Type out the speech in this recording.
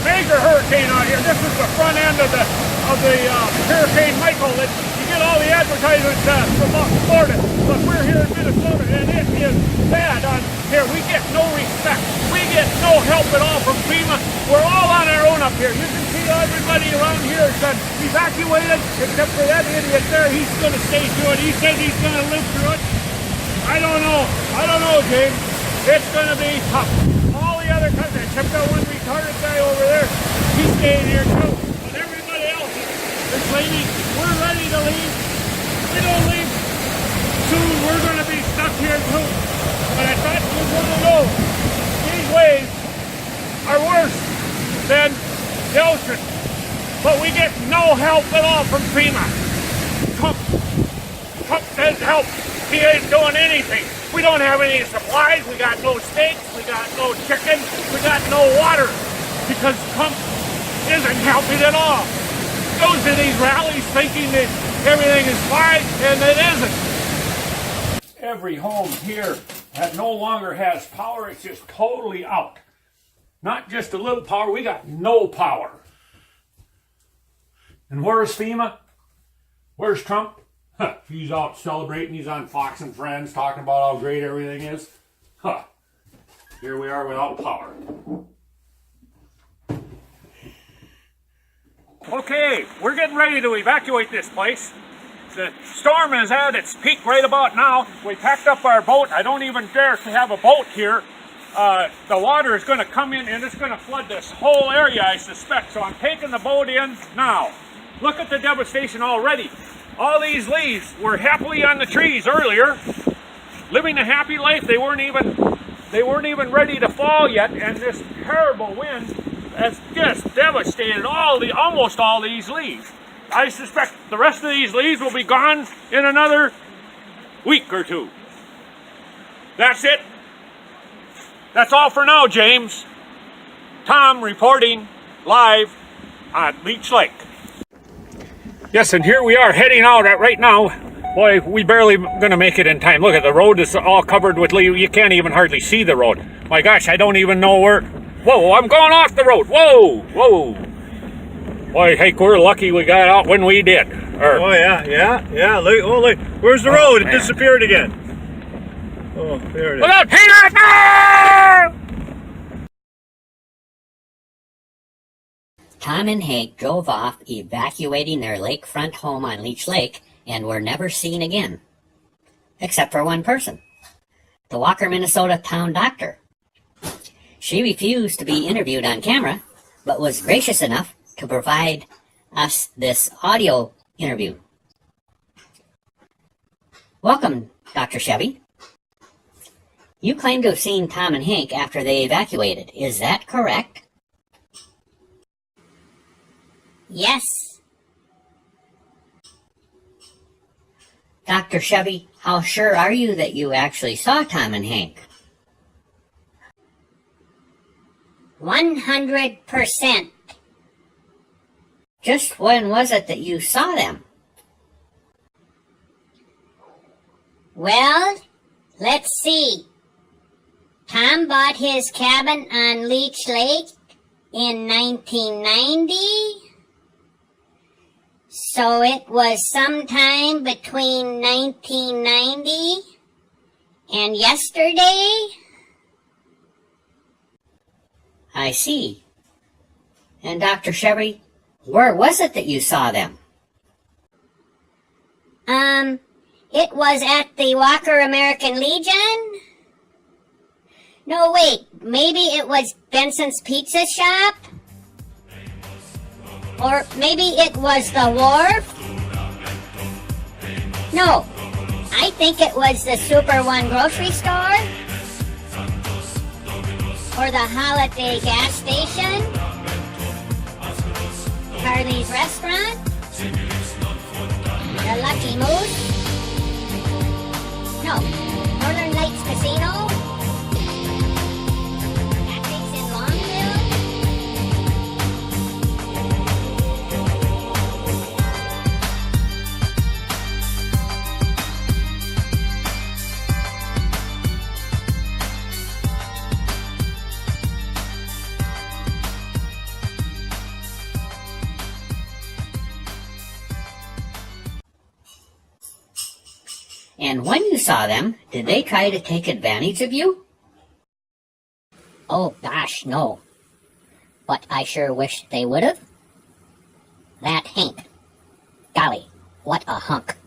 major hurricane out here. This is the front end of the Hurricane Michael. You get all the advertisements from Florida, but we're here in Minnesota, and it is bad on here. We get no respect. We get no help at all from FEMA. We're all on our own up here. You can see everybody around here has been evacuated, except for that idiot there. He's going to stay through it. He says he's going to live through it. I don't know, James. It's going to be tough. All the other countries, except that one retarded guy over there, he's staying here too. But everybody else is leaving. We're ready to leave. If we don't leave soon, we're going to be stuck here too. But I thought you were going to know these waves are worse than the ocean. But we get no help at all from FEMA. Trump says help. He ain't doing anything. We don't have any supplies. We got no steaks. We got no chicken. We got no water because Trump isn't helping at all. Goes to these rallies thinking that everything is fine, and it isn't. Every home here that no longer has power. It's just totally out. Not just a little power. We got no power. And where's FEMA? Where's Trump? He's out celebrating. He's on Fox and Friends talking about how great everything is. Here we are without power. Okay, we're getting ready to evacuate this place. The storm is at its peak right about now. We packed up our boat. I don't even dare to have a boat here. The water is going to come in and it's going to flood this whole area, I suspect. So I'm taking the boat in now. Look at the devastation already. All these leaves were happily on the trees earlier, living a happy life. They weren't even ready to fall yet, and this terrible wind has just devastated almost all these leaves. I suspect the rest of these leaves will be gone in another week or two. That's it. That's all for now, James. Tom reporting live on Leech Lake. Yes, and here we are heading out right now. Boy, we barely going to make it in time. Look at the road is all covered with leaves. You can't even hardly see the road. My gosh, I don't even know where. Whoa, I'm going off the road. Whoa, whoa. Boy, hey, we're lucky we got out when we did. Oh, yeah. Look, where's the road? It disappeared again. Oh, there it is. Look out, Peter! Ah! Tom and Hank drove off, evacuating their lakefront home on Leech Lake, and were never seen again. Except for one person, the Walker, Minnesota town doctor. She refused to be interviewed on camera, but was gracious enough to provide us this audio interview. Welcome, Dr. Chevy. You claim to have seen Tom and Hank after they evacuated. Is that correct? Yes. Dr. Chevy, how sure are you that you actually saw Tom and Hank? 100%. Just when was it that you saw them? Well, let's see. Tom bought his cabin on Leech Lake in 1990. So it was sometime between 1990 and yesterday. I see. And Dr. Chevy, where was it that you saw them? It was at the Walker American Legion. No, wait, maybe it was Benson's Pizza Shop? Or maybe it was the Wharf? No, I think it was the Super One grocery store? Or the Holiday gas station? Carly's restaurant? The Lucky Moose? No, Northern Lights Casino? Patrick's in Longville? And when you saw them, did they try to take advantage of you? Oh gosh, no. But I sure wish they would have. That Hank. Golly, what a hunk.